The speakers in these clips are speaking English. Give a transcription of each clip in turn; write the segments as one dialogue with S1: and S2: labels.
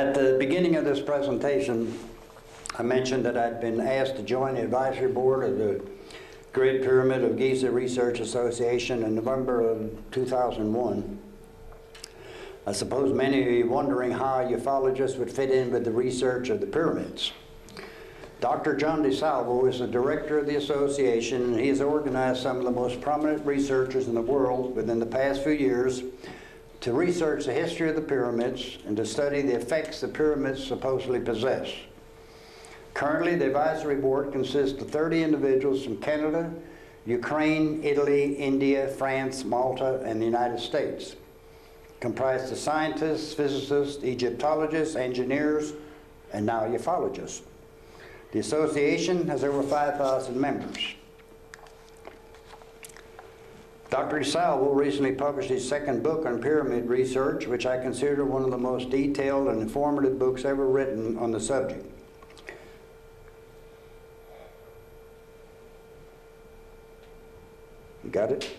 S1: At the beginning of this presentation, I mentioned that I'd been asked to join the advisory board of the Great Pyramid of Giza Research Association in November of 2001. I suppose many of you are wondering how ufologists would fit in with the research of the pyramids. Dr. John DeSalvo is the director of the association, and he has organized some of the most prominent researchers in the world within the past few years to research the history of the pyramids and to study the effects the pyramids supposedly possess. Currently, the advisory board consists of 30 individuals from Canada, Ukraine, Italy, India, France, Malta, and the United States, comprised of scientists, physicists, Egyptologists, engineers, and now ufologists. The association has over 5,000 members. Dr. DeSalvo recently published his second book on pyramid research, which I consider one of the most detailed and informative books ever written on the subject. You got it?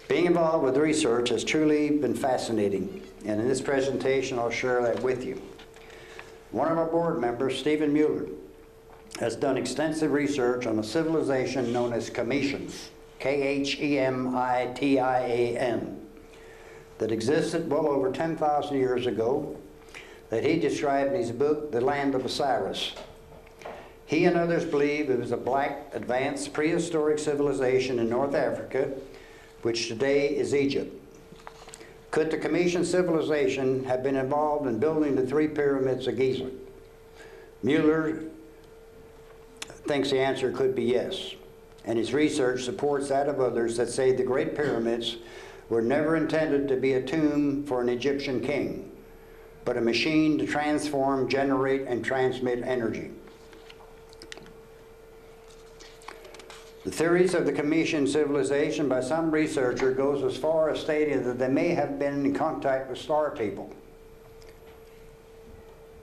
S1: Being involved with research has truly been fascinating, and in this presentation I'll share that with you. One of our board members, Stephen Mueller, has done extensive research on a civilization known as Chemitians, K-H-E-M-I-T-I-A-N, that existed well over 10,000 years ago, that he described in his book, The Land of Osiris. He and others believe it was a black, advanced, prehistoric civilization in North Africa, which today is Egypt. Could the Chemitian civilization have been involved in building the 3 pyramids of Giza? Mueller thinks the answer could be yes, and his research supports that of others that say the Great Pyramids were never intended to be a tomb for an Egyptian king, but a machine to transform, generate, and transmit energy. The theories of the Chemitian civilization by some researcher goes as far as stating that they may have been in contact with star people,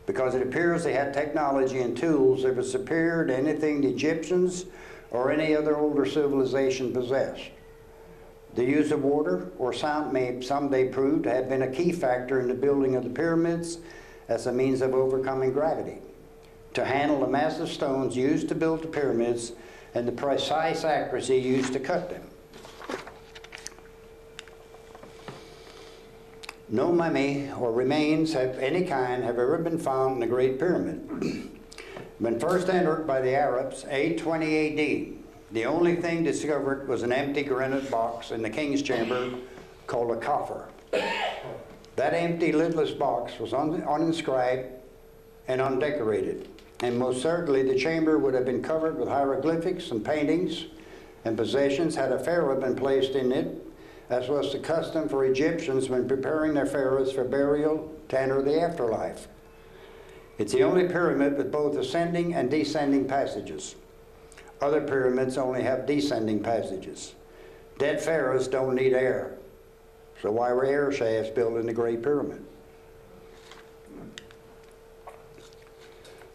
S1: because it appears they had technology and tools that were superior to anything the Egyptians or any other older civilization possessed. The use of water or sound may someday prove to have been a key factor in the building of the pyramids as a means of overcoming gravity, to handle the massive stones used to build the pyramids and the precise accuracy used to cut them. No mummy or remains of any kind have ever been found in the Great Pyramid. When first entered by the Arabs, 820 AD, the only thing discovered was an empty granite box in the king's chamber called a coffer. That empty lidless box was uninscribed and undecorated, and most certainly the chamber would have been covered with hieroglyphics and paintings and possessions had a pharaoh been placed in it, as was the custom for Egyptians when preparing their pharaohs for burial to enter the afterlife. It's the only pyramid with both ascending and descending passages. Other pyramids only have descending passages. Dead pharaohs don't need air, so why were air shafts built in the Great Pyramid?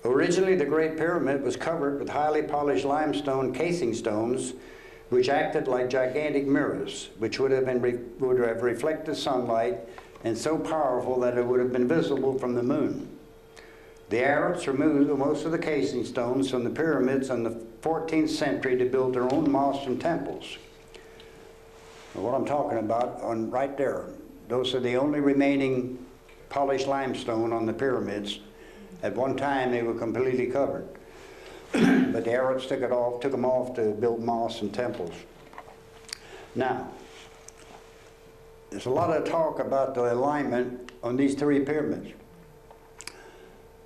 S1: Originally, the Great Pyramid was covered with highly polished limestone casing stones, which acted like gigantic mirrors, which would have reflected sunlight, and so powerful that it would have been visible from the moon. The Arabs removed most of the casing stones from the pyramids in the 14th century to build their own mosques and temples. Now, what I'm talking about right there, those are the only remaining polished limestone on the pyramids. At one time, they were completely covered. But the Arabs took them off to build mosques and temples. Now, there's a lot of talk about the alignment on these 3 pyramids.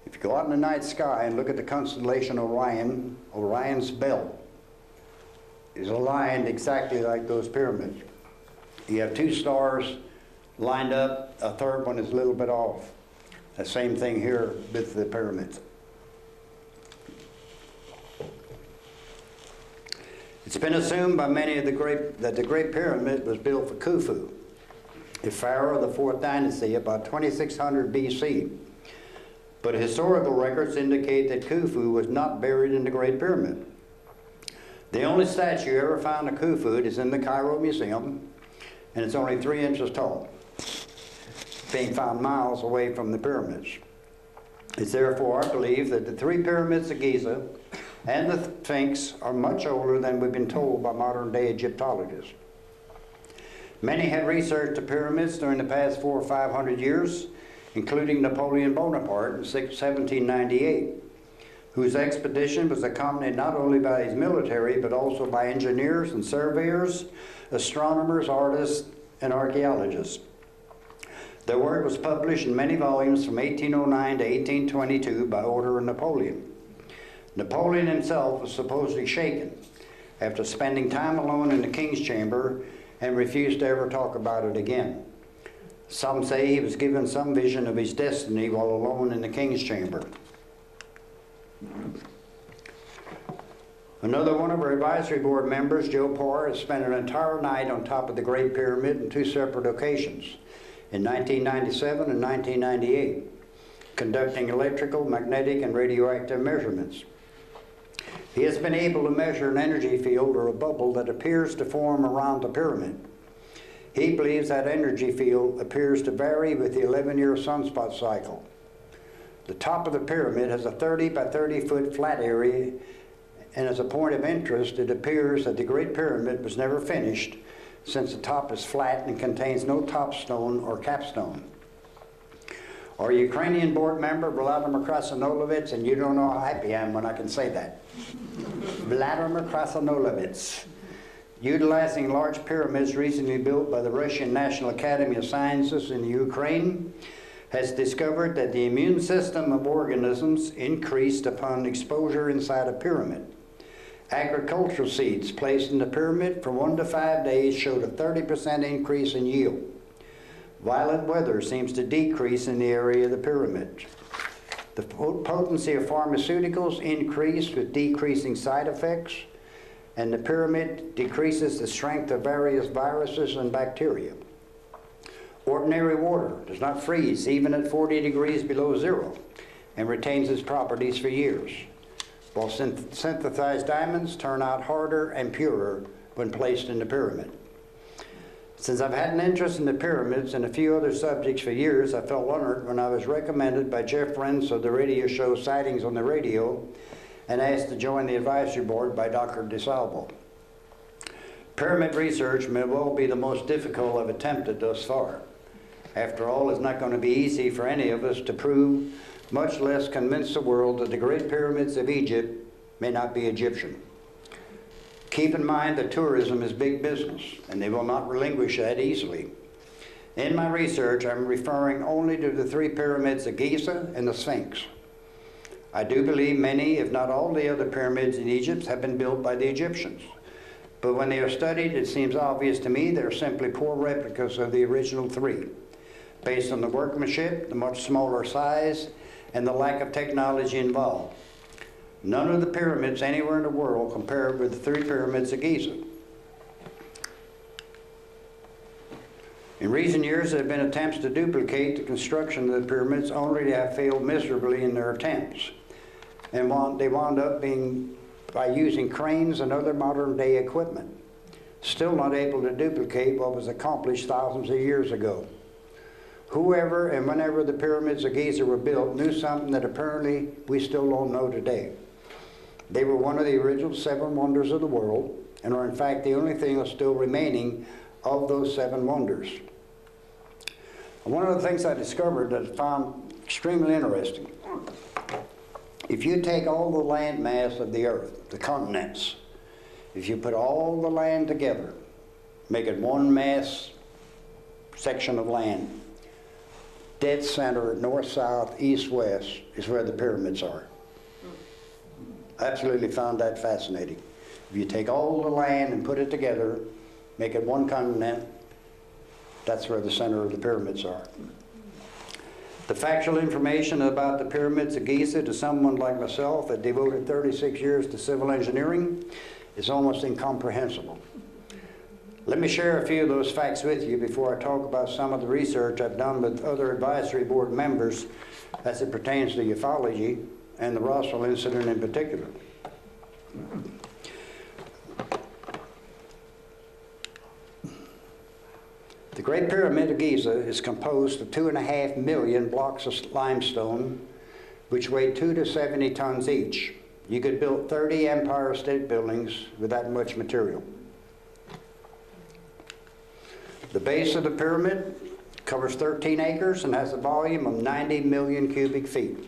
S1: If you go out in the night sky and look at the constellation Orion, Orion's belt is aligned exactly like those pyramids. You have 2 stars lined up, a third one is a little bit off. The same thing here with the pyramids. It's been assumed by many of that the Great Pyramid was built for Khufu, a pharaoh of the 4th dynasty about 2600 BC. But historical records indicate that Khufu was not buried in the Great Pyramid. The only statue ever found of Khufu is in the Cairo Museum, and it's only 3 inches tall, being found miles away from the pyramids. It's therefore our belief that the 3 pyramids of Giza and the Sphinx are much older than we've been told by modern-day Egyptologists. Many had researched the pyramids during the past 400 or 500 years, including Napoleon Bonaparte in 1798, whose expedition was accompanied not only by his military, but also by engineers and surveyors, astronomers, artists, and archaeologists. Their work was published in many volumes from 1809 to 1822 by order of Napoleon. Napoleon himself was supposedly shaken after spending time alone in the king's chamber and refused to ever talk about it again. Some say he was given some vision of his destiny while alone in the king's chamber. Another one of our advisory board members, Joe Parr, has spent an entire night on top of the Great Pyramid in 2 separate occasions, in 1997 and 1998, conducting electrical, magnetic, and radioactive measurements. He has been able to measure an energy field or a bubble that appears to form around the pyramid. He believes that energy field appears to vary with the 11-year sunspot cycle. The top of the pyramid has a 30 by 30 foot flat area, and as a point of interest, it appears that the Great Pyramid was never finished, since the top is flat and contains no top stone or capstone. Our Ukrainian board member, Vladimir Krasnolovitz, and you don't know how happy I am when I can say that, Vladimir Krasnolovitz, utilizing large pyramids recently built by the Russian National Academy of Sciences in Ukraine, has discovered that the immune system of organisms increased upon exposure inside a pyramid. Agricultural seeds placed in the pyramid for 1 to 5 days showed a 30% increase in yield. Violent weather seems to decrease in the area of the pyramid. The potency of pharmaceuticals increased with decreasing side effects, and the pyramid decreases the strength of various viruses and bacteria. Ordinary water does not freeze even at 40 degrees below zero and retains its properties for years, while synthesized diamonds turn out harder and purer when placed in the pyramid. Since I've had an interest in the pyramids and a few other subjects for years, I felt honored when I was recommended by Jeff Renz of the radio show Sightings on the Radio and asked to join the advisory board by Dr. DeSalvo. Pyramid research may well be the most difficult I've attempted thus far. After all, it's not going to be easy for any of us to prove, much less convince the world that the Great Pyramids of Egypt may not be Egyptian. Keep in mind that tourism is big business, and they will not relinquish that easily. In my research, I'm referring only to the 3 pyramids of Giza and the Sphinx. I do believe many, if not all, the other pyramids in Egypt have been built by the Egyptians. But when they are studied, it seems obvious to me they're simply poor replicas of the original 3, based on the workmanship, the much smaller size, and the lack of technology involved. None of the pyramids anywhere in the world compare with the 3 pyramids of Giza. In recent years, there have been attempts to duplicate the construction of the pyramids, only to have failed miserably in their attempts. And they wound up being by using cranes and other modern-day equipment, still not able to duplicate what was accomplished thousands of years ago. Whoever and whenever the pyramids of Giza were built knew something that apparently we still don't know today. They were one of the original 7 wonders of the world, and are in fact the only thing that's still remaining of those 7 wonders. One of the things I discovered that I found extremely interesting, if you take all the land mass of the earth, the continents, if you put all the land together, make it one mass section of land, dead center, north, south, east, west, is where the pyramids are. I absolutely found that fascinating. If you take all the land and put it together, make it one continent, that's where the center of the pyramids are. The factual information about the pyramids of Giza to someone like myself that devoted 36 years to civil engineering is almost incomprehensible. Let me share a few of those facts with you before I talk about some of the research I've done with other advisory board members as it pertains to ufology and the Roswell incident in particular. The Great Pyramid of Giza is composed of 2.5 million blocks of limestone, which weigh 2 to 70 tons each. You could build 30 Empire State Buildings with that much material. The base of the pyramid covers 13 acres and has a volume of 90 million cubic feet.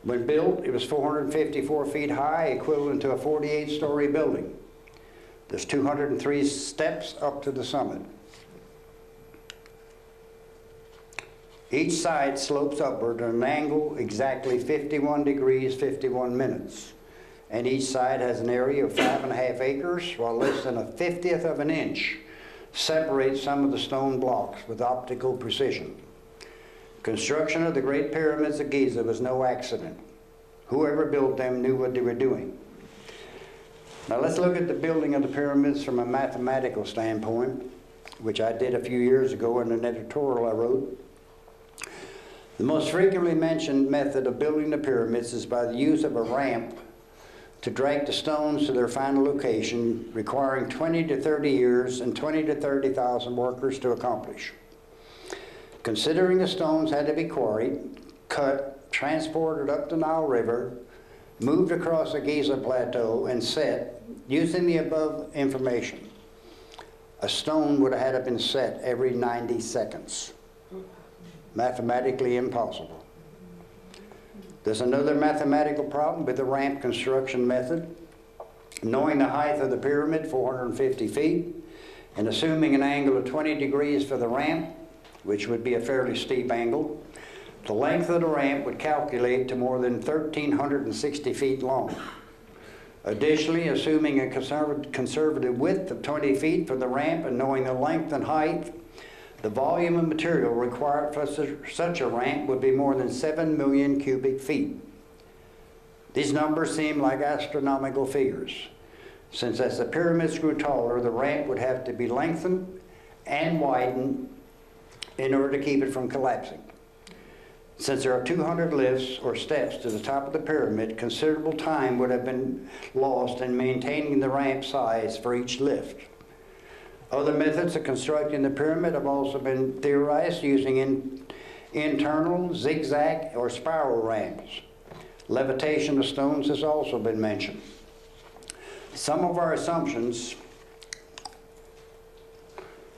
S1: When built, it was 454 feet high, equivalent to a 48-story building. There's 203 steps up to the summit. Each side slopes upward at an angle exactly 51 degrees, 51 minutes. And each side has an area of 5.5 acres, while less than a 50th of an inch separates some of the stone blocks with optical precision. Construction of the Great Pyramids of Giza was no accident. Whoever built them knew what they were doing. Now let's look at the building of the pyramids from a mathematical standpoint, which I did a few years ago in an editorial I wrote. The most frequently mentioned method of building the pyramids is by the use of a ramp to drag the stones to their final location, requiring 20 to 30 years and 20 to 30,000 workers to accomplish. Considering the stones had to be quarried, cut, transported up the Nile River, moved across the Giza Plateau, and set, using the above information, a stone would have had to been set every 90 seconds. Mathematically impossible. There's another mathematical problem with the ramp construction method. Knowing the height of the pyramid, 450 feet, and assuming an angle of 20 degrees for the ramp, which would be a fairly steep angle, the length of the ramp would calculate to more than 1,360 feet long. Additionally, assuming a conservative width of 20 feet for the ramp and knowing the length and height, the volume of material required for such a ramp would be more than 7 million cubic feet. These numbers seem like astronomical figures, since as the pyramids grew taller, the ramp would have to be lengthened and widened in order to keep it from collapsing. Since there are 200 lifts or steps to the top of the pyramid, considerable time would have been lost in maintaining the ramp size for each lift. Other methods of constructing the pyramid have also been theorized using internal, zigzag, or spiral ramps. Levitation of stones has also been mentioned. Some of our assumptions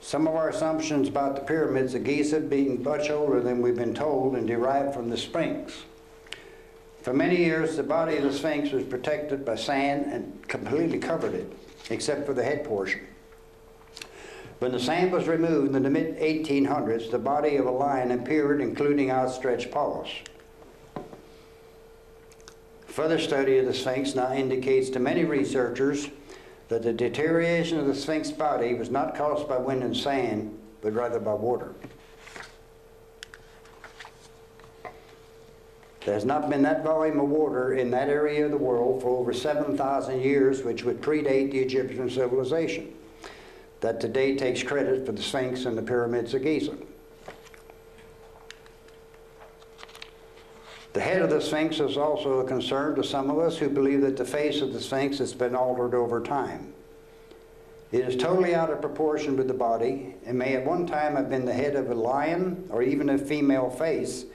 S1: about the pyramids of Giza being much older than we've been told and derived from the Sphinx. For many years, the body of the Sphinx was protected by sand and completely covered it, except for the head portion. When the sand was removed in the mid-1800s, the body of a lion appeared, including outstretched paws. Further study of the Sphinx now indicates to many researchers that the deterioration of the Sphinx body was not caused by wind and sand, but rather by water. There has not been that volume of water in that area of the world for over 7,000 years, which would predate the Egyptian civilization that today takes credit for the Sphinx and the pyramids of Giza. The head of the Sphinx is also a concern to some of us who believe that the face of the Sphinx has been altered over time. It is totally out of proportion with the body and may at one time have been the head of a lion or even a female face,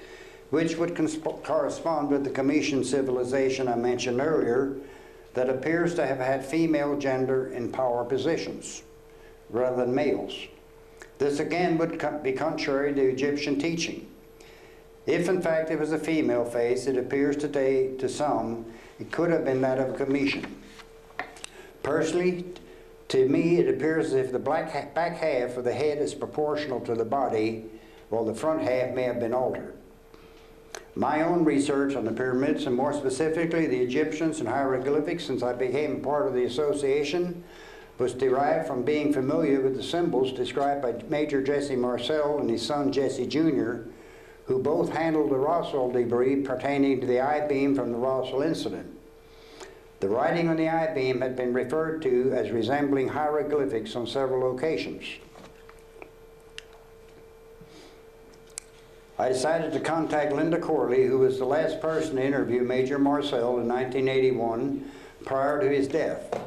S1: which would correspond with the Cometian civilization I mentioned earlier that appears to have had female gender in power positions rather than males. This again would be contrary to Egyptian teaching. If in fact it was a female face, it appears today to some it could have been that of a Cometian. Personally, to me it appears as if the back half of the head is proportional to the body, while the front half may have been altered. My own research on the pyramids, and more specifically the Egyptians and hieroglyphics since I became part of the association, was derived from being familiar with the symbols described by Major Jesse Marcel and his son Jesse Jr., who both handled the Roswell debris pertaining to the I-beam from the Roswell incident. The writing on the I-beam had been referred to as resembling hieroglyphics on several occasions. I decided to contact Linda Corley, who was the last person to interview Major Marcel in 1981 prior to his death.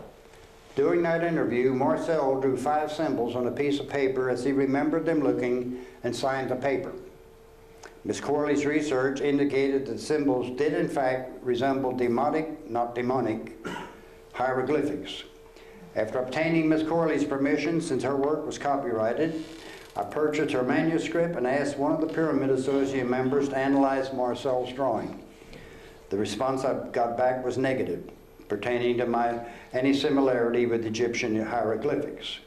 S1: During that interview, Marcel drew 5 symbols on a piece of paper as he remembered them looking and signed the paper. Miss Corley's research indicated that symbols did in fact resemble demonic, not demonic, hieroglyphics. After obtaining Miss Corley's permission, since her work was copyrighted, I purchased her manuscript and asked one of the Pyramid Associate members to analyze Marcel's drawing. The response I got back was negative, pertaining to any similarity with Egyptian hieroglyphics.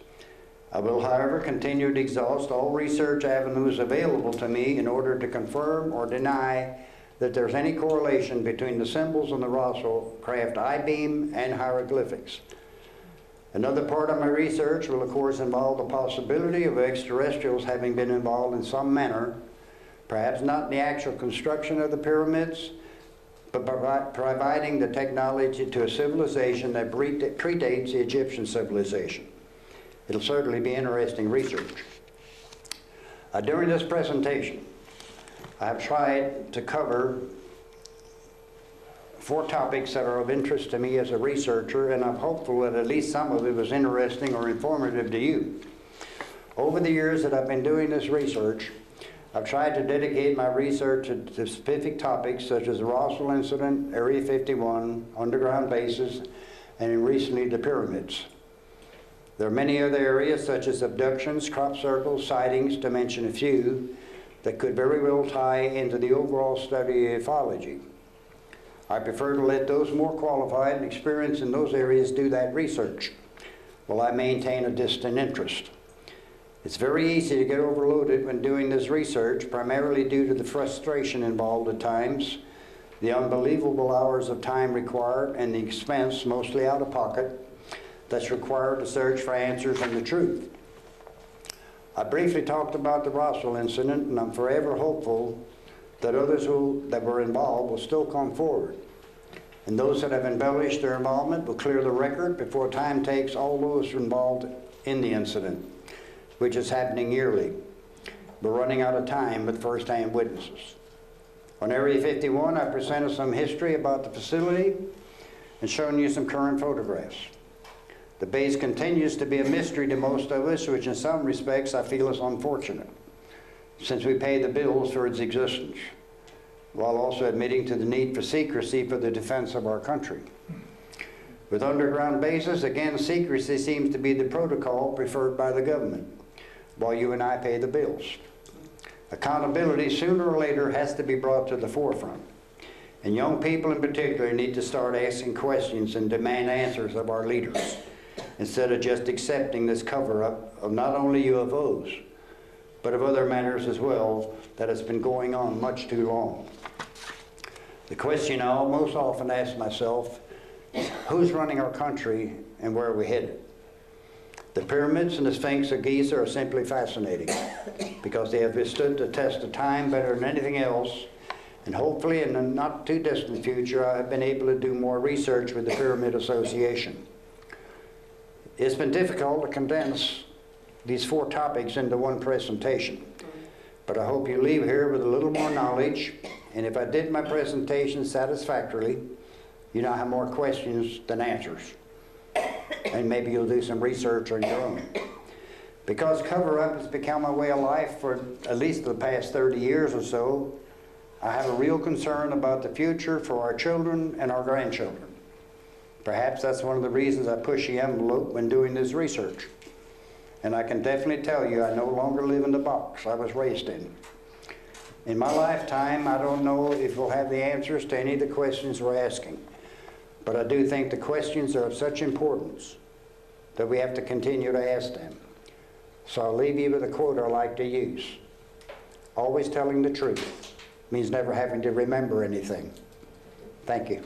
S1: I will, however, continue to exhaust all research avenues available to me in order to confirm or deny that there's any correlation between the symbols on the Russell craft I-beam and hieroglyphics. Another part of my research will, of course, involve the possibility of extraterrestrials having been involved in some manner, perhaps not in the actual construction of the pyramids, but providing the technology to a civilization that predates the Egyptian civilization. It'll certainly be interesting research. During this presentation, I have tried to cover 4 topics that are of interest to me as a researcher, and I'm hopeful that at least some of it was interesting or informative to you. Over the years that I've been doing this research, I've tried to dedicate my research to specific topics such as the Roswell incident, Area 51, underground bases, and recently the pyramids. There are many other areas such as abductions, crop circles, sightings, to mention a few, that could very well tie into the overall study of ufology. I prefer to let those more qualified and experienced in those areas do that research, while I maintain a distant interest. It's very easy to get overloaded when doing this research, primarily due to the frustration involved at times, the unbelievable hours of time required, and the expense, mostly out of pocket, that's required to search for answers and the truth. I briefly talked about the Roswell incident, and I'm forever hopeful that others that were involved will still come forward. And those that have embellished their involvement will clear the record before time takes all those involved in the incident, which is happening yearly. We're running out of time with first-hand witnesses. On Area 51, I presented some history about the facility and shown you some current photographs. The base continues to be a mystery to most of us, which in some respects I feel is unfortunate, since we pay the bills for its existence, while also admitting to the need for secrecy for the defense of our country. With underground bases, again, secrecy seems to be the protocol preferred by the government, while you and I pay the bills. Accountability sooner or later has to be brought to the forefront, and young people in particular need to start asking questions and demand answers of our leaders, instead of just accepting this cover-up of not only UFOs, but of other matters as well that has been going on much too long. The question I most often ask myself is, who's running our country and where are we headed? The pyramids and the Sphinx of Giza are simply fascinating because they have withstood the test of time better than anything else, and hopefully in the not too distant future I have been able to do more research with the Pyramid Association. It's been difficult to condense these 4 topics into one presentation, but I hope you leave here with a little more knowledge, and if I did my presentation satisfactorily, you now have more questions than answers, and maybe you'll do some research on your own. Because cover-up has become my way of life for at least the past 30 years or so, I have a real concern about the future for our children and our grandchildren. Perhaps that's one of the reasons I push the envelope when doing this research. And I can definitely tell you I no longer live in the box I was raised in. In my lifetime, I don't know if we'll have the answers to any of the questions we're asking. But I do think the questions are of such importance that we have to continue to ask them. So I'll leave you with a quote I like to use. Always telling the truth means never having to remember anything. Thank you.